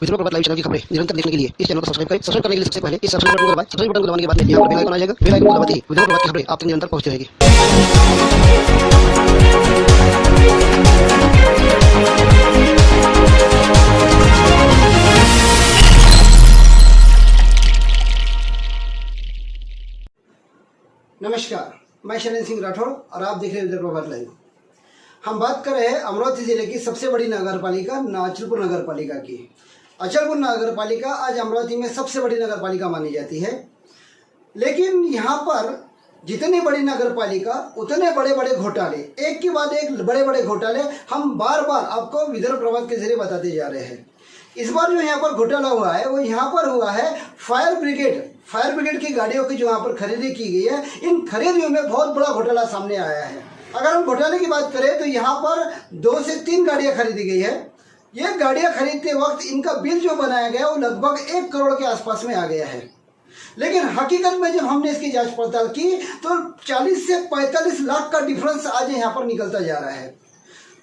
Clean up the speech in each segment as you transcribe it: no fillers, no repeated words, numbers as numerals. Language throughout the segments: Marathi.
विद्रोह प्रभात लाइव चैनल की खबरें निरंतर देखने के लिए इस चैनल को सब्सक्राइब करें। सब्सक्राइब करने के लिए सबसे पहले इस सब्सक्राइब बटन को दबाएं। सब्सक्राइब बटन को दबाने के बाद में यहाँ पर बेल आइकन आ जाएगा। बेल आइकन को दबाते ही विद्रोह प्रभात की खबरें आप तक निरंतर पहुंचती रहेगी। नमस्कार, मैं शरण सिंह राठौड़ और आप देख रहे हैं विद्रोह प्रभात लाइव। हम बात कर रहे हैं अमरावती जिले की सबसे बड़ी नगर पालिका अचलपुर नगर पालिका की। अचलपुर नगर पालिका आज अमरावती में सबसे बड़ी नगर पालिका मानी जाती है, लेकिन यहाँ पर जितनी बड़ी नगर पालिका उतने बड़े बड़े घोटाले, एक के बाद एक बड़े बड़े घोटाले हम बार बार आपको विद्रोह प्रभात के जरिए बताते जा रहे हैं। इस बार जो यहाँ पर घोटाला हुआ है वो यहाँ पर हुआ है फायर ब्रिगेड की गाड़ियों की जो यहाँ पर खरीदी की गई है। इन खरीदियों में बहुत बड़ा घोटाला सामने आया है। अगर हम घोटाले की बात करें तो यहाँ पर 2 से 3 गाड़ियाँ खरीदी गई है। ये गाड़ियाँ खरीदते वक्त इनका बिल जो बनाया गया वो लगभग 1 करोड़ के आसपास में आ गया है, लेकिन हकीकत में जब हमने इसकी जांच पड़ताल की तो 40 से 45 लाख का डिफरेंस आज यहाँ पर निकलता जा रहा है।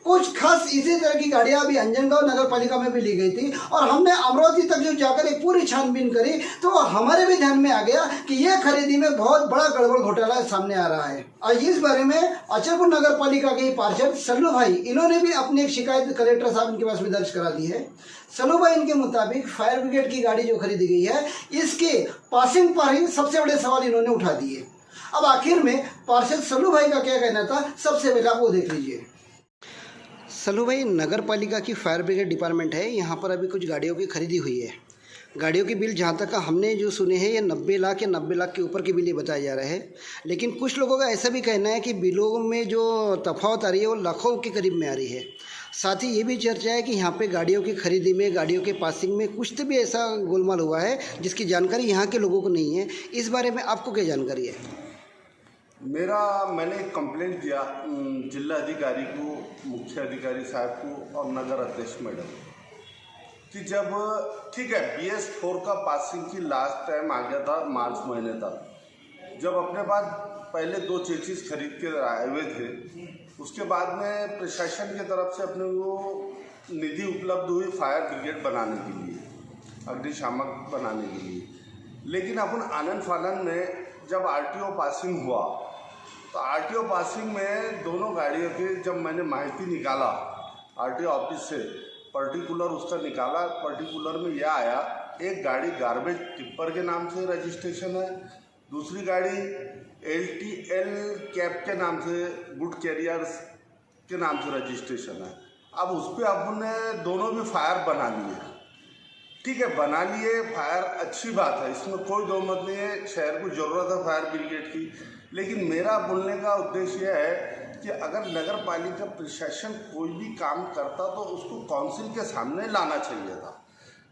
कुछ खास इसी तरह की गाड़ियां अभी अंजनगांव नगर पालिका में भी ली गई थी और हमने अमरावती तक जो जाकर एक पूरी छानबीन करी तो हमारे भी ध्यान में आ गया कि यह खरीदी में बहुत बड़ा गड़बड़ घोटाला सामने आ रहा है। आज इस बारे में अचलपुर नगर पालिका के पार्षद सल्लू भाई, इन्होंने भी अपनी एक शिकायत कलेक्टर साहब इनके पास में दर्ज करा दी है। सल्लू भाई इनके मुताबिक फायर ब्रिगेड की गाड़ी जो खरीदी गई है इसके पासिंग पर ही सबसे बड़े सवाल इन्होंने उठा दिए। अब आखिर में पार्षद सल्लू भाई का क्या कहना था, सबसे पहले आप वो देख लीजिए। सल्लू भाई, नगर पालिका की फायर ब्रिगेड डिपार्टमेंट है, यहाँ पर अभी कुछ गाड़ियों की खरीदी हुई है। गाड़ियों की बिल जहाँ तक हमने जो सुने हैं ये 90 लाख या 90 लाख के ऊपर के बिल ये बताए जा रहे हैं, लेकिन कुछ लोगों का ऐसा भी कहना है कि बिलों में जो तफावत आ रही है वो लाखों के करीब में आ रही है। साथ ही ये भी चर्चा है कि यहाँ पे गाड़ियों की खरीदी में, गाड़ियों के पासिंग में कुछ तो भी ऐसा गोलमाल हुआ है जिसकी जानकारी यहाँ के लोगों को नहीं है। इस बारे में आपको क्या जानकारी है? मैंने एक कंप्लेंट किया जिला अधिकारी को, मुख्य अधिकारी साहब को और नगर अध्यक्ष मैडम कि जब ठीक है BS4 का पासिंग की लास्ट टाइम आ गया था मार्च महीने तक, जब अपने पास पहले 2 चेसिस खरीद के आए हुए थे, उसके बाद में प्रशासन की तरफ से अपने को निधि उपलब्ध हुई फायर ब्रिगेड बनाने के लिए, अग्निशामक बनाने के लिए। लेकिन अपन आनन फानन में जब RTO पासिंग हुआ तो RTO पासिंग में दोनों गाड़ियों के जब मैंने माहिती निकाला RTO ऑफिस से, पर्टिकुलर उसका निकाला, पर्टिकुलर में यह आया एक गाड़ी गार्बेज टिप्पर के नाम से रजिस्ट्रेशन है, दूसरी गाड़ी LTL कैब के नाम से, गुड कैरियर्स के नाम से रजिस्ट्रेशन है। अब उस पर आपने दोनों भी फायर बना लिए, ठीक है, बना लिए फायर, अच्छी बात है, इसमें कोई दो मत नहीं है, शहर को ज़रूरत है फायर ब्रिगेड की। लेकिन मेरा बोलने का उद्देश्य यह है कि अगर नगर पालिका प्रशासन कोई भी काम करता तो उसको काउंसिल के सामने लाना चाहिए था,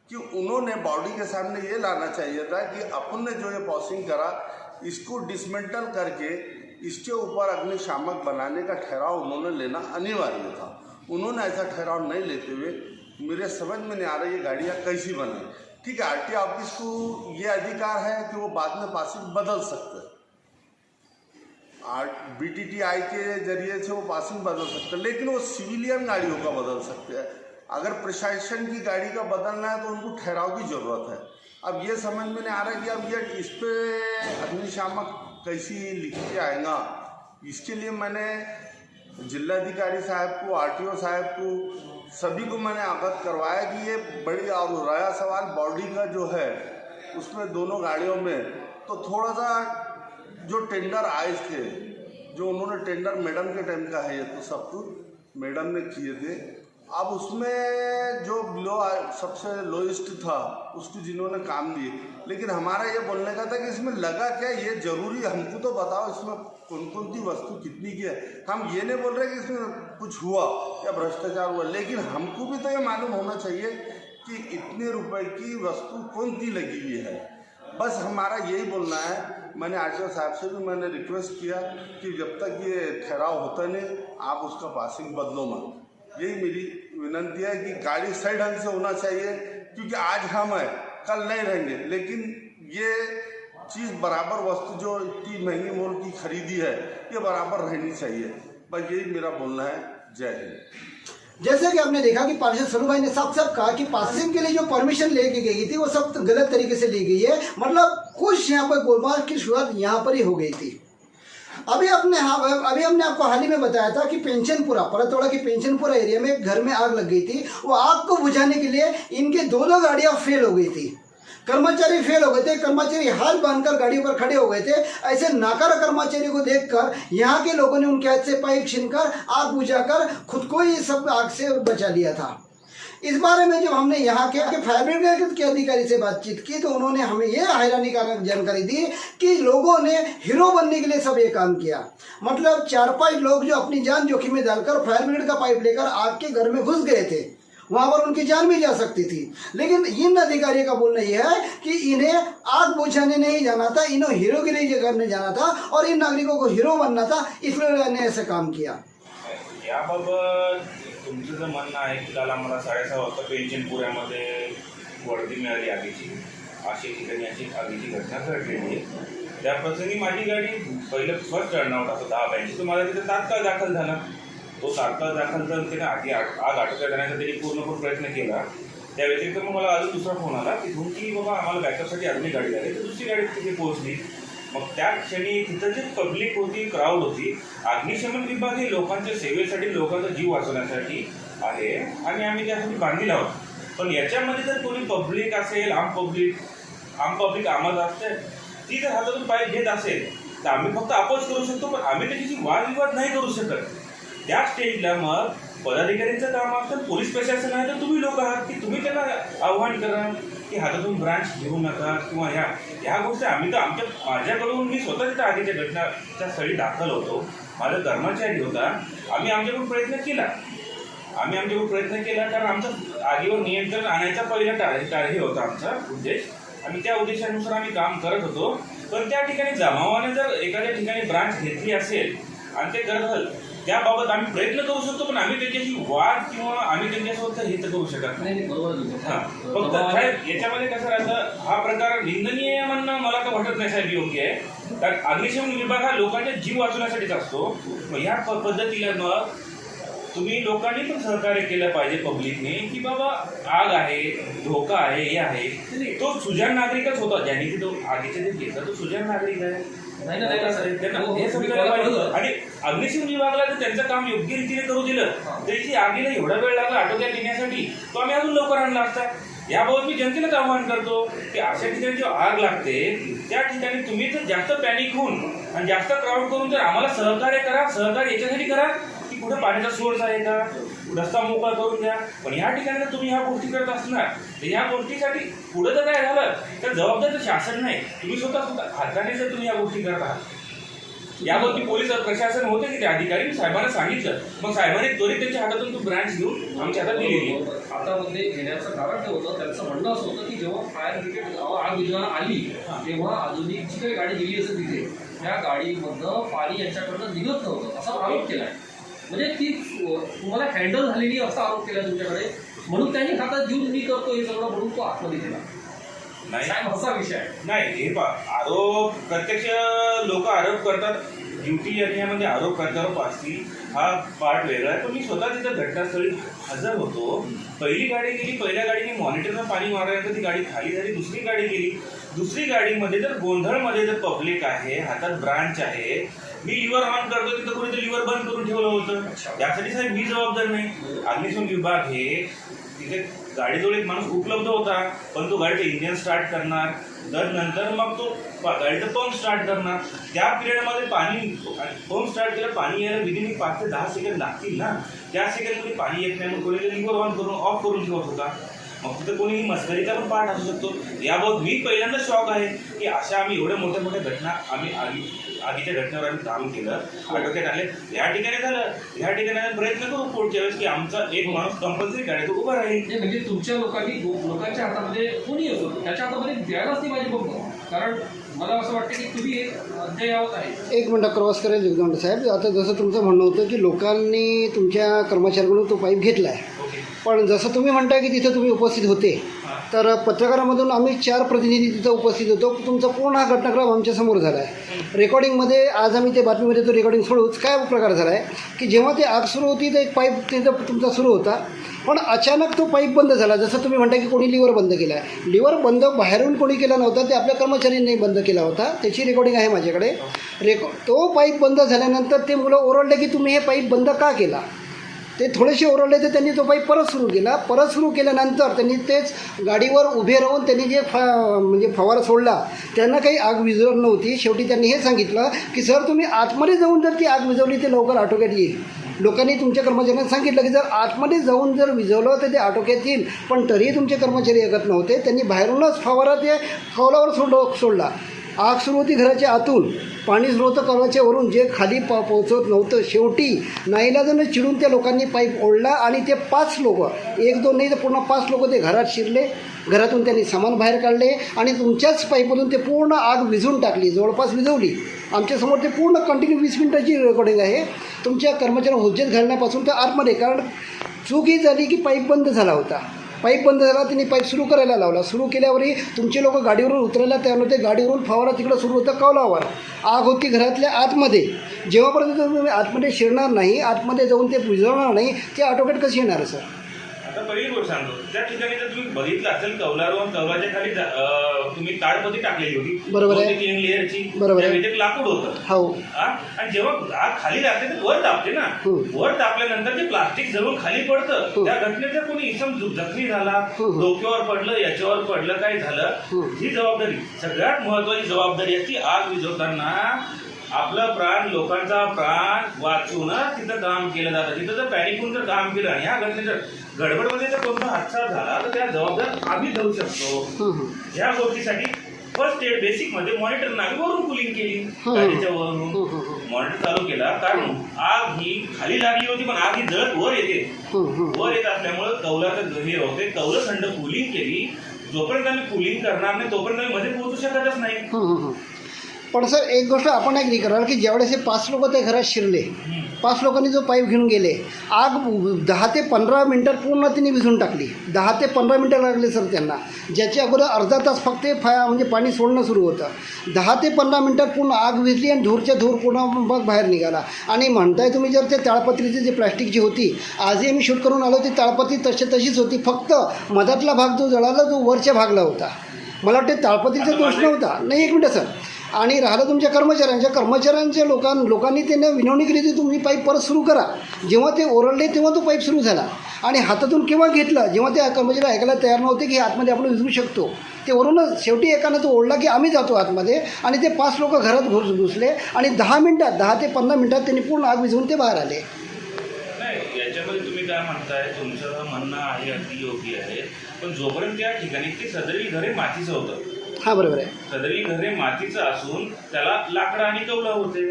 कि उन्होंने बॉडी के सामने ये लाना चाहिए था कि अपन ने जो ये पासिंग करा इसको डिसमेंटल करके इसके ऊपर अग्निशामक बनाने का ठहराव उन्होंने लेना अनिवार्य था। उन्होंने ऐसा ठहराव नहीं लेते हुए मेरे समझ में नहीं आ रहा ये गाड़ियाँ कैसी बने। ठीक है, RTO ऑफिस को ये अधिकार है कि वो बाद में पासिंग बदल सकते हैं, BTTI के जरिए से वो पासिंग बदल सकते हैं, लेकिन वो सिविलियन गाड़ियों का बदल सकते हैं। अगर प्रशासन की गाड़ी का बदलना है तो उनको ठहराव की ज़रूरत है। अब ये समझ में नहीं आ रहा कि अब ये इस पर अग्निशामक कैसी लिख के आएगा। इसके लिए मैंने जिलाधिकारी साहब को, RTO साहब को, सभी को मैंने अवगत करवाया कि ये बड़ी, और रहा सवाल बॉडी का जो है उसमें दोनों गाड़ियों में तो थोड़ा सा जो टेंडर आए थे, जो उन्होंने टेंडर मैडम के टाइम का है, ये तो सब कुछ मैडम ने किए थे। अब उसमें जो सबसे लोएस्ट था उसको जिन्होंने काम दिए, लेकिन हमारा ये बोलने का था कि इसमें लगा क्या, ये जरूरी हमको तो बताओ इसमें कौन कौन सी वस्तु कितनी की है। हम ये नहीं बोल रहे कि इसमें कुछ हुआ या भ्रष्टाचार हुआ, लेकिन हमको भी तो ये मालूम होना चाहिए कि इतने रुपए की वस्तु कौन सी लगी हुई है। बस हमारा यही बोलना है। मैंने RTO साहब से भी मैंने रिक्वेस्ट किया कि जब तक ये ठहराव होता नहीं आप उसका पासिंग बदलो मत। यही मेरी विनंती है कि गाड़ी सही ढंग से होना चाहिए, क्योंकि आज हम हैं कल नहीं रहेंगे, लेकिन ये चीज़ बराबर वस्तु जो इतनी महंगी मोल की खरीदी है ये बराबर रहनी चाहिए। बस यही मेरा बोलना है। जय हिंद। जैसे कि आपने देखा कि पार्षद सरू भाई ने साफ साफ कहा कि पासिंग के लिए जो परमिशन लेके गई थी वो सब गलत तरीके से ली गई है। मतलब कुछ यहाँ पर गोलमाल की शुरुआत यहाँ पर ही हो गई थी। अभी हमने आपको हाल ही में बताया था कि पेंशनपुरा परतवाड़ा की पेंशनपुरा एरिया में एक घर में आग लग गई थी। वो आग को बुझाने के लिए इनके दो गाड़ियां फेल हो गई थी। कर्मचारी फेल हो गए थे, कर्मचारी हाथ बांधकर गाड़ियों पर खड़े हो गए थे। ऐसे नाकारा कर्मचारी को देखकर यहाँ के लोगों ने उनके हाथ से पाइप छीनकर आग बुझाकर खुद को ही सब आग से बचा लिया था। इस बारे में जब हमने यहाँ के फायर ब्रिगेड के अधिकारी से बातचीत की तो उन्होंने हमें यह हैरानीकारक जानकारी दी कि लोगों ने हीरो बनने के लिए सब ये काम किया। मतलब 4-5 लोग जो अपनी जान जोखिम में डालकर फायर ब्रिगेड का पाइप लेकर आग के घर में घुस गए थे, वहां पर उनकी जान भी जा सकती थी। लेकिन इन अधिकारियों का बोलना यह है कि इन्हें आग बुझाने नहीं जाना था, इन्हें हीरोगिरी करने जाना था और इन नागरिकों को हीरो बनना था, इसलिए उन्होंने ऐसा काम किया। याबाबत तुमचं जर म्हणणं आहे की काल आम्हाला 6:30 वाजता पेंशनपुऱ्यामध्ये वर्दी मिळाली आगीची, अशी ठिकाणी अशी आगीची घटना घडलेली आहे। त्या प्रसंगी माझी गाडी पहिलं फर्स्ट टर्नआउट असं 10:82 तो मला तिथे तात्काळ दाखल झाला। तो तात्काळ दाखल झाला त्याने आग आटोक्यात आणण्याचा त्यांनी पूर्णपणे प्रयत्न केला। त्या व्यतिरिक्त मग मला अजून दुसरा फोन आला तिथून की बाबा आम्हाला बॅकअपसाठी अजून एक गाडी लागली, तर दुसरी गाडी तिथे पोहोचली। मग त्या क्षणी तिथं जी पब्लिक होती, क्राऊड होती, अग्निशमन विभाग हे लोकांच्या सेवेसाठी, लोकांचा जीव वाचवण्यासाठी आहे आणि आम्ही त्यासाठी बांधील आहोत। पण याच्यामध्ये जर कोणी पब्लिक असेल, आम पब्लिक आम्हाला असते, ती जर हातातून पाय घेत असेल तर आम्ही फक्त अपोज करू शकतो, पण आम्ही त्याच्याशी वादविवाद नाही करू शकत। त्या स्टेजला मग पदाधिकाऱ्यांचं काम असतं, पोलीस प्रशासन आहे, तर तुम्ही लोक आहात की तुम्ही त्यांना आव्हान करा की हातातून ब्रांच घेऊ नका किंवा ह्या गोष्टी आम्ही तर माझ्याकडून मी स्वतः तिथं आगीच्या घटनाच्या स्थळी दाखल होतो, माझा कर्मचारी होता, आम्ही आमच्याकडून प्रयत्न केला कारण आमचं आगीवर नियंत्रण आणायचा पहिला हे होता आमचा उद्देश आणि त्या उद्देशानुसार आम्ही काम करत होतो। पण त्या ठिकाणी जमावाने जर एखाद्या ठिकाणी ब्रांच घेतली असेल आणि ते करत असेल त्याबाबत आम्ही प्रयत्न करू शकतो, पण आम्ही त्याच्याशी वाद किंवा आम्ही त्यांच्यासोबत हित करू शकत नाही। फक्त साहेब याच्यामध्ये कसं राहतं, हा प्रकार निंदनीय म्हणणं मला तर वाटत नाही साहेब योग्य आहे, कारण अग्निशमन विभाग हा लोकांचा जीव वाचवण्यासाठीच असतो। मग ह्या पद्धतीला मग तुम्ही लोकांनी पण सहकार्य केलं पाहिजे पब्लिकने की बाबा आग आहे, धोका आहे, हे आहे, तो सुजाण नागरिकच होता, ज्यांनी तो आगीचे ते घेतलं तो सुजाण नागरिक आहे। हे समजायला पाहिजे आणि अग्निशमन विभागाला जर त्यांचं काम योग्य रीतीने करू दिलं तरी आगीला एवढा वेळ लागला आटोक्यात येण्यासाठी, तो आम्ही अजून लवकर आणला असता। याबाबत मी जनतेलाच आवाहन करतो की अशा ठिकाणी जेव्हा आग लागते त्या ठिकाणी तुम्ही जर जास्त पॅनिक होऊन आणि जास्त क्राऊड करून जर आम्हाला सहकार्य याच्यासाठी करा की कुठे पाण्याचा सोर्स आहे का, रस्ता मोकळा करून द्या। पण या ठिकाणी जर तुम्ही ह्या गोष्टी करत असणार तर या गोष्टीसाठी पुढे जर काय झालं तर जबाबदार शासन नाही, तुम्ही स्वतः हाताने जर तुम्ही या गोष्टी करत आहात। यावरती पोलीस प्रशासन होते की ते अधिकारी, मी साहेबांना सांगितलं, मग साहेबांनी त्वरित त्यांच्या हातातून तो ब्रांच घेऊन आमच्या हातात दिलेली आहे। हातामध्ये घेण्याचं कारण ते होतं, त्यांचं म्हणणं असं होतं की जेव्हा फायर ब्रिगेड आग विझवायला आली तेव्हा आधुनिक जी काही गाडी गेली असेल तिथे त्या गाडीमधनं पाणी यांच्याकडनं निघत नव्हतं असा आरोप केला आहे। म्हणजे ती तुम्हाला हँडल झालेली असा आरोप केला तुमच्याकडे, म्हणून त्यांनी हातात घेऊन मी करतो हे सगळं म्हणून तो आतमध्ये गेला नाही साहेब असा विषय आहे। नाही, हे पहा, आरोप प्रत्यक्ष लोक आरोप करतात, ड्युटी आणि यामध्ये आरोप करताना असतील हा पार्ट वेगळा आहे। पण मी स्वतः तिथं घटनास्थळी हजर होतो। पहिली गाडी गेली, पहिल्या गाडीने मॉनिटरनं पाणी मारल्यानंतर ती गाडी खाली झाली, दुसरी गाडी गेली, दुसरी गाडीमध्ये जर गोंधळमध्ये जर पब्लिक आहे, हातात ब्रांच आहे, मी लिव्हर ऑन करतो तिथं कोणी लिव्हर बंद करून ठेवलं होतं, त्यासाठी साहेब मी जबाबदार नाही। अग्निशमन विभाग हे तिथे गाडीजवळ एक माणूस उपलब्ध होता, पण तो गाडीचं इंजिन स्टार्ट करणार, तर नंतर मग तो गाडीचं पंप स्टार्ट करणार, त्या पिरियडमध्ये पंप स्टार्ट केलं, पाणी यायला विदिन 5 ते 10 सेकंद लागतील ना, त्या सेकंडमध्ये पाणी येत नाही, मग कोणी लिव्हर ऑन करून ऑफ करून ठेवत होता। मग तिथं कोणी मस्करीचा पण पार्ट असू शकतो। याबाबत मी पहिल्यांदा शॉक आहे की अशा आम्ही एवढ्या मोठ्या घटना आम्ही आगीच्या घटनेवर आम्ही काम केलं, आटोक्यात आणले। या ठिकाणी झालं, या ठिकाणी प्रयत्न करू पुढच्या वेळेस की आमचा एक माणूस कंपल्सरी गाडीत उभा राहील। म्हणजे तुमच्या लोकांच्या हातामध्ये कोणी असो त्याच्या हातामध्ये द्यायलाच नाही पाहिजे बघ, कारण मला असं वाटतं की तुम्ही एक अद्ययावत आहे। एक मिनटं क्रॉस करेल जगदंड साहेब, आता जसं तुमचं म्हणणं होतं की लोकांनी तुमच्या कर्मचाऱ्यांकडून तो पाईप घेतला आहे, पण जसं तुम्ही म्हणताय की तिथं तुम्ही उपस्थित होते, तर पत्रकारामधून आम्ही 4 प्रतिनिधी तिथं उपस्थित होतो. तुमचा पूर्ण हा घटनाक्रम आमच्यासमोर झाला आहे. रेकॉर्डिंगमध्ये आज आम्ही ते बातमीमध्ये तो रेकॉर्डिंग सोडूच काय प्रकार झाला आहे की जेव्हा ते आग सुरू होती तर एक पाईप तिथं तुमचा सुरू होता, पण अचानक तो पाईप बंद झाला. जसं तुम्ही म्हणता की कोणी लिव्हर बंद केला आहे. लिव्हर बंद बाहेरून कोणी केला नव्हता, ते आपल्या कर्मचाऱ्यांनी बंद केला होता. त्याची रेकॉर्डिंग आहे माझ्याकडे. तो पाईप बंद झाल्यानंतर ते मुलं ओरडले की तुम्ही हे पाईप बंद का केला. ते थोडेसे ओरडले तर त्यांनी तो पाईप परत सुरू केला. परत सुरू केल्यानंतर त्यांनी तेच गाडीवर उभे राहून त्यांनी जे म्हणजे फवारा सोडला, त्यांना काही आग विझवत नव्हती. शेवटी त्यांनी हे सांगितलं की सर तुम्ही आतमध्ये जाऊन जर ती आग विझवली ते लवकर आटोक्यात येईल. लोकांनी तुमच्या कर्मचाऱ्यांना सांगितलं की जर आतमध्ये जाऊन जर विझवलं तर ते आटोक्यात येईल, पण तरीही तुमचे कर्मचारी ऐकत नव्हते. त्यांनी बाहेरूनच फवारा ते कौलावर सोडला. आग सुरू होती घराच्या आतून, पाणी सुरू होतं कौलाच्या वरून, जे खाली पोहोचत नव्हतं. शेवटी नाईलाजानं चिडून त्या लोकांनी पाईप ओढला आणि ते 5 लोक, 1-2 नाही तर पूर्ण 5 लोक ते घरात शिरले. घरातून त्यांनी सामान बाहेर काढले आणि तुमच्याच पाईपमधून ते पूर्ण आग विझून टाकली, जवळपास विझवली. आमच्यासमोर ते पूर्ण कंटिन्यू 20 मिनिटाची रेकॉर्डिंग आहे. तुमच्या कर्मचाऱ्यांना हुज्जत घालण्यापासून तर आतमध्ये, कारण चूक ही झाली की पाईप बंद झाला होता. पाईप बंद झाला, त्यांनी पाईप सुरू करायला लावला. सुरू केल्यावरही तुमचे लोक गाडीवरून उतरायला तयार नव्हते. गाडीवरून फवारा तिकडं सुरू होतं कौलावर. आग होती घरातल्या आतमध्ये. जेव्हापर्यंत तुम्ही आतमध्ये शिरणार नाही, आतमध्ये जाऊन ते विझवणार नाही, ते आटोक्यात कशी येणार सर. आता पहिली गोष्ट सांगतो, त्या ठिकाणी जर तुम्ही बघितलं असेल कौलावर, कौलाच्या खाली तुम्ही ताडपत्री टाकलेली होती. बरोबर आहे. 3 लेअरची. बरोबर आहे. एक लाकूड होतं. हो. आणि जेव्हा आग खाली लागते तर वर तापते ना. वर तापल्यानंतर ते प्लास्टिक जवळ खाली पडतं. त्या घटनेत जर कोणी इसम जखमी झाला, डोक्यावर पडलं, याच्यावर पडलं, काय झालं, ही जबाबदारी सगळ्यात महत्वाची जबाबदारी असते. आग विझवताना आपलं प्राण, लोकांचा प्राण वाचूनच तिथं काम केलं जातं. तिथं जर पॅनिक होऊन जर काम केलं आणि ह्या घटनेच्या गडबडमध्ये जर कोणता हादसा झाला तर त्या जबाबदार आम्ही धरू शकतो. ह्या गोष्टीसाठी फर्स्ट एड बेसिकमध्ये मॉनिटरनं आम्ही वरून कुलिंग केली. गाडीच्या वरून मॉनिटर चालू केला, कारण आग ही खाली लागली होती पण आग ही जळत वर येते. वर येत असल्यामुळं कौलाचं गंभीर होते. कौलं थंड कुलिंग केली. जोपर्यंत आम्ही कुलिंग करणार नाही तोपर्यंत आम्ही मध्ये पोहोचू शकतच नाही. पण सर एक गोष्ट आपण ॲग्री कराल की ज्यावेळेस हे 5 लोक त्या घरात शिरले, 5 लोकांनी जो पाईप घेऊन गेले, आग 10 ते 15 मिनटात पूर्ण तिने विझून टाकली. 10 ते 15 मिनटं लागले सर त्यांना. ज्याच्या अगोदर अर्धा तास फक्त म्हणजे पाणी सोडणं सुरू होतं. 10 ते 15 मिनटात पूर्ण आग विझली आणि धूरच्या धूर पूर्ण मग बाहेर निघाला. आणि म्हणताय तुम्ही जर ते ताळपत्रीची जे प्लॅस्टिकची होती, आजही आम्ही शूट करून आलो, ती ताळपत्री तशीच होती. फक्त मधातला भाग जो जळाला जो वरच्या भागला होता. मला वाटते ताळपत्रीचा दोष नव्हता. नाही, 1 मिनटं सर. आणि राहिलं तुमच्या कर्मचाऱ्यांच्या लोकांनी त्यांना विनवणी केली की तुम्ही पाईप परत सुरू करा. जेव्हा ते ओरडले तेव्हा तो पाईप सुरू झाला. आणि हातातून केव्हा घेतलं, जेव्हा ते कर्मचारी ऐकायला तयार नव्हते की आतमध्ये आपण विझरू शकतो. ते वरूनच शेवटी एकानं तो ओढला की आम्ही जातो आतमध्ये, आणि ते 5 लोक घरात घुसले आणि 10 ते 15 मिनटात त्यांनी पूर्ण आग विझवून ते बाहेर आले. नाही, याच्यामध्ये तुम्ही काय म्हणताय, तुमचं म्हणणं आहे अगदी योग्य आहे. पण जोपर्यंत त्या ठिकाणी ते सदरील घरे मातीचं होतं. हां, बरोबर आहे. सदरील घरे मातीचं असून त्याला लाकडं आणि कौलं होते.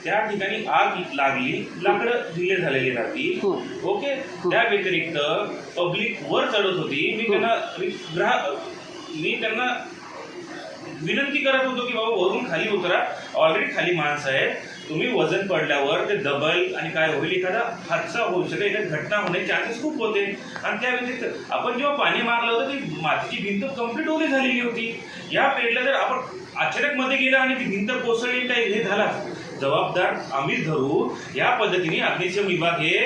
त्या ठिकाणी आग लागली, लाकडं ढिले झालेली राहतील. ओके. त्या व्यतिरिक्त पब्लिक वर चढत होती. मी त्यांना विनंती करत होतो की बाबा वरून खाली उतरा, ऑलरेडी खाली माणसं आहे, तुम्ही वजन पडल्यावर ते दबल आणि काय होईल, एखादा हादसा होऊ शकेल, एखादी घटना होण्याचे चान्सेस खूप होते. आणि त्या व्यतिरिक्त आपण जेव्हा पाणी मारलं होतं ती मातीची भिंत कम्प्लीट ओली झालेली होती. या पिरियडला जर आपण अचानक मध्ये गेला आणि ती भिंत कोसळली काही हे झाला, जबाबदार आम्हीच धरू. या पद्धतीने अग्निशमन विभाग हे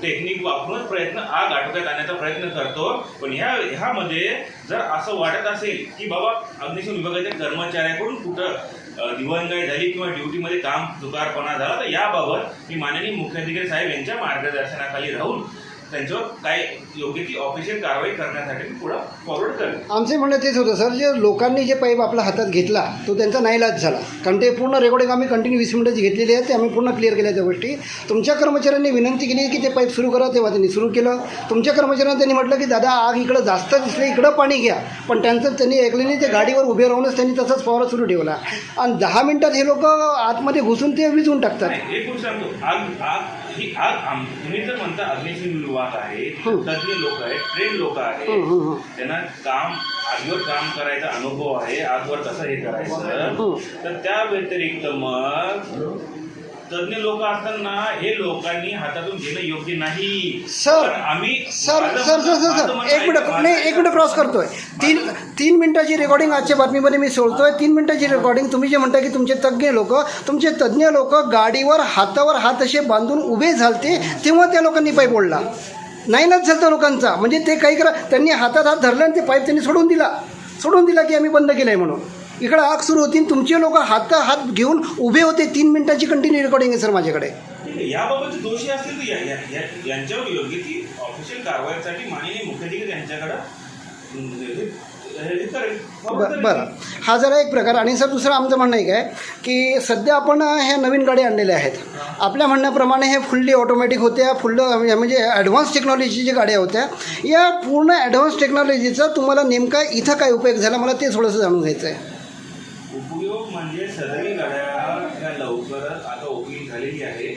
टेक्निक वापरूनच आग आटोक्यात आणण्याचा प्रयत्न करतो. पण ह्यामध्ये जर असं वाटत असेल की बाबा अग्निशमन विभागाच्या कर्मचाऱ्याकडून कुठं दिवाणगाई झाली किंवा ड्युटीमध्ये काम चुकारपणा झाला, तर याबाबत मी माननीय मुख्याधिकारी साहेब यांच्या मार्गदर्शनाखाली राहून त्यांच्यावर काय योग्य ती ऑफिशियल कारवाई करण्यासाठी मी पुढं फॉरवर्ड करेन. आमचे म्हणणं तेच होतं सर, जे लोकांनी जे पाईप आपल्या हातात घेतला तो त्यांचा नाईलाज झाला. कारण ते पूर्ण रेकॉर्डिंग आम्ही कंटिन्यू 20 मिनिटाची घेतलेली आहे, ते आम्ही पूर्ण क्लिअर केल्या त्या गोष्टी. तुमच्या कर्मचाऱ्यांनी विनंती केली की ते पाईप सुरू करा, तेव्हा त्यांनी सुरू केलं. तुमच्या कर्मचाऱ्यांना त्यांनी म्हटलं की दादा आग इकडं जास्त दिसले, इकडं पाणी घ्या, पण त्यांनी ऐकलं नाही. ते गाडीवर उभे राहूनच त्यांनी तसंच फवारा सुरू ठेवला आणि 10 मिनिटात हे लोक आतमध्ये घुसून ते विझून टाकतात. एक गोष्ट सांगतो, ही आग तुम्ही जर म्हणता अग्निशमन विभाग आहे, तज्ञ लोक आहेत, ट्रेन लोक आहेत, त्यांना आगीवर काम करायचा अनुभव आहे, आगवर कसं हे करायचं. तर त्या व्यतिरिक्त मग तज्ञ लोक असताना हे लोकांनी हातातून घेणं योग्य नाही. सर, पण आम्ही sir sir sir sir sir एक मिनिट, नाही एक मिनिट क्रॉस करतोय. तीन मिनिटाची रेकॉर्डिंग आजच्या बातमीमध्ये मी सोडतोय. 3 मिनिटाची रेकॉर्डिंग. तुम्ही जे म्हणता की तुमचे तज्ञ लोक गाडीवर हातावर हात असे बांधून उभे झालते, तेव्हा त्या लोकांनी पाईप ओढला. नाईलाज झालता लोकांचा. म्हणजे ते काही करा, त्यांनी हातात हात धरला आणि ते पाईप त्यांनी सोडून दिला की आम्ही बंद केलं आहे म्हणून. इकडं आग सुरू होती, तुमचे लोक हात घेऊन उभे होते. 3 मिनिटाची कंटिन्यू रेकॉर्डिंग आहे सर माझ्याकडे. याबाबत दोषी असतील तर यांच्यावर योग्य ती ऑफिशियल कारवाईसाठी माननीय मुख्याधिकारी यांच्याकडे बरं, हा जरा एक प्रकार. आणि सर दुसरं आमचं म्हणणं एक आहे की सध्या आपण ह्या नवीन गाड्या आणलेल्या आहेत. आपल्या म्हणण्याप्रमाणे हे फुल्ली ऑटोमॅटिक होत्या, म्हणजे ॲडव्हान्स टेक्नॉलॉजी ज्या गाड्या होत्या, या पूर्ण ॲडव्हान्स टेक्नॉलॉजीचा तुम्हाला नेमका इथं काय उपयोग झाला, मला ते थोडंसं जाणून घ्यायचं आहे. उपयोग म्हणजे सदरी गाड्या या लवकरच आता ओपनिंग झालेली आहे.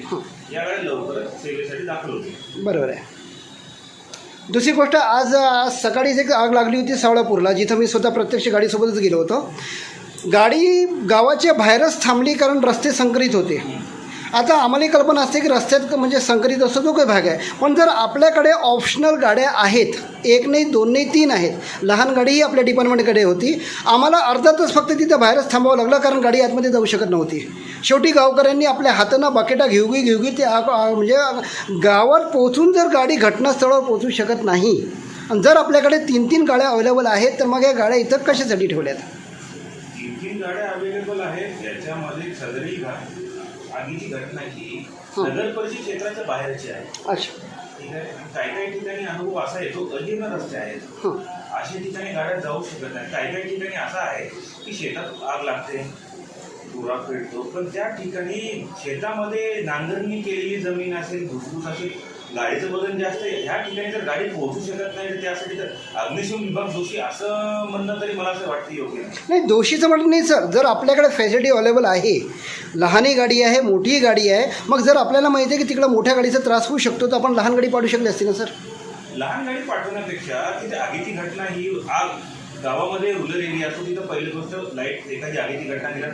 या गाड्या लवकरच सेवेसाठी दाखल होतील. बरोबर आहे. दुसरी गोष्ट, आज सकाळीच एक आग लागली होती सावळापूरला, जिथं मी स्वतः प्रत्यक्ष गाडीसोबतच गेलो होतो. गाडी गावाच्या बाहेरच थांबली कारण रस्ते संकरित होते. आता आम्हाला कल्पना असते की रस्त्यात म्हणजे संकरित असतो तो काही भाग आहे, पण जर आपल्याकडे ऑप्शनल गाड्या आहेत, 1 नाही 2 नाही 3 आहेत, लहान गाडीही आपल्या डिपार्टमेंटकडे होती, आम्हाला अर्धा तास फक्त तिथं बाहेरच थांबावं लागलं कारण गाडी आतमध्ये जाऊ शकत नव्हती. शेवटी गावकऱ्यांनी आपल्या हातानं बाकेटा घेऊ ते म्हणजे गावात पोहोचून जर गाडी घटनास्थळावर पोहोचू शकत नाही, आणि जर आपल्याकडे 3 गाड्या अवेलेबल आहेत, तर मग या गाड्या इथं कशासाठी ठेवल्यात? 3 गाड्या अवेलेबल आहेत. याच्यामध्ये सदरी आगीची घटना ही नगर परिषद क्षेत्राच्या बाहेरची आहे. अच्छा, ठीक आहे. काही ठिकाणी अनुभव असा येतो, अजीर्ण रस्ते आहेत, अशा ठिकाणी गाड्या जाऊ शकत नाही. काही ठिकाणी असं आहे की शेतात आग लागते, धुरा पेटतो, पण त्या ठिकाणी शेतामध्ये नांगरणी केलेली जमीन असेल, भुसभुस असेल, गाडीचं वजन जास्त आहे, ह्या ठिकाणी जर गाडी पोहोचू शकत नाही, तर त्यासाठी तर अग्निशमन विभाग दोषी असं म्हणणं तरी मला असं वाटतं योग्य नाही. दोषीचं म्हणणं नाही सर. जर आपल्याकडे फॅसिलिटी अवेलेबल आहे, लहानही गाडी आहे, मोठीही गाडी आहे, मग जर आपल्याला माहिती आहे की तिकडं मोठ्या गाडीचा त्रास होऊ शकतो, तर आपण लहान गाडी पाठवू शकली असते ना सर? लहान गाडी पाठवण्यापेक्षा तिथे आगीची घटना ही आग गावामध्ये रुरल एरिया असतो, तिथं पहिली गोष्ट लाईट, एखादी आगीची घटना दिला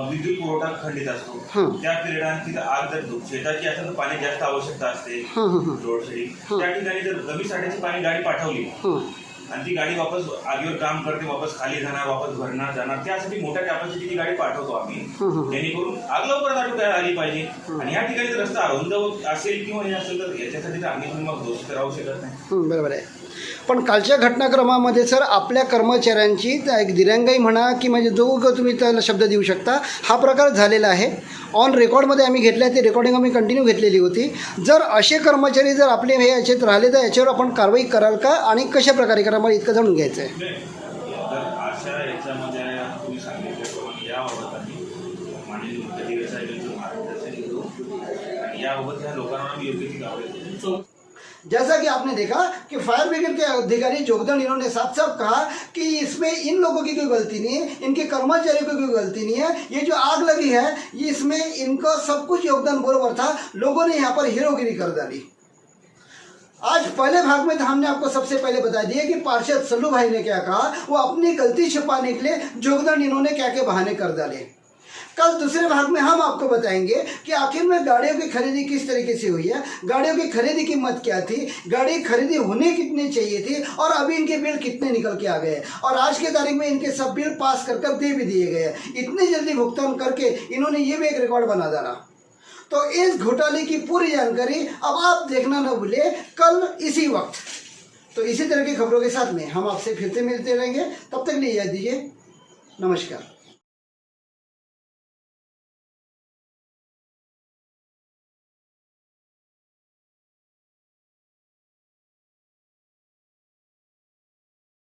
विद्युत पुरवठा खंडित असतो. त्या पिरियडात तिथं आग जर शेताची असेल तर पाणी जास्त आवश्यकता असते रोडसाठी. त्या ठिकाणी जर कमी साठ्याची पाणी गाडी पाठवली आणि ती गाडी वापस आगीवर काम करते, वापस खाली जाणार, वापस भरणार जाणार, त्यासाठी मोठ्या कॅपॅसिटीची गाडी पाठवतो आम्ही, जेणेकरून आग लवकर आटोक्यात आली पाहिजे. आणि या ठिकाणी जर रस्ता अरुंद असेल किंवा हे असेल तर याच्यासाठी तर आम्ही मग दोषी तर राहू शकत नाही. बरोबर आहे. पण कालच्या घटनाक्रमामध्ये सर आपल्या कर्मचाऱ्यांची एक दिरंगाई म्हणा की म्हणजे जो तुम्ही त्याला शब्द देऊ शकता, हा प्रकार झालेला आहे. ऑन रेकॉर्डमध्ये आम्ही घेतल्या, ते रेकॉर्डिंग आम्ही कंटिन्यू घेतलेली होती. जर असे कर्मचारी जर आपले हे याच्यात राहिले तर याच्यावर आपण कारवाई कराल का आणि कशा प्रकारे करा, मला इतकं जाणून घ्यायचं आहे. तर अशा याच्यामध्ये तुम्ही सांगितल्याप्रमाणे याबाबत आम्ही माननीय मुख्याधिकारी साहेबांचं मार्गदर्शन घेतो आणि याबाबत ह्या लोकांना आम्ही योग्य ती कारवाई. जैसा कि आपने देखा कि फायर ब्रिगेड के अधिकारी जोगदंड इन्होंने साफ साफ कहा कि इसमें इन लोगों की कोई गलती नहीं है, इनके कर्मचारियों की कोई गलती नहीं है. ये जो आग लगी है इसमें इनका सब कुछ योगदान बराबर था, लोगों ने यहाँ पर हीरोगिरी कर डाली. आज पहले भाग में तो हमने आपको सबसे पहले बता दिया कि पार्षद सल्लू भाई ने क्या कहा, वो अपनी गलती छिपाने के लिए जोगदंड इन्होंने क्या क्या बहाने कर डाले. कल दूसरे भाग में हम आपको बताएंगे कि आखिर में गाड़ियों की खरीदी किस तरीके से हुई है, गाड़ियों की खरीदी कीमत क्या थी, गाड़ी खरीदी होने कितनी चाहिए थी, और अभी इनके बिल कितने निकल के आ गए, और आज के तारीख में इनके सब बिल पास कर दे भी दिए गए. इतनी जल्दी भुगतान करके इन्होंने ये भी एक रिकॉर्ड बना डाला. तो इस घोटाले की पूरी जानकारी अब आप देखना न भूले कल इसी वक्त. तो इसी तरह की खबरों के साथ में हम आपसे फिर से मिलते रहेंगे. तब तक लिए इजाज़त दीजिए. नमस्कार.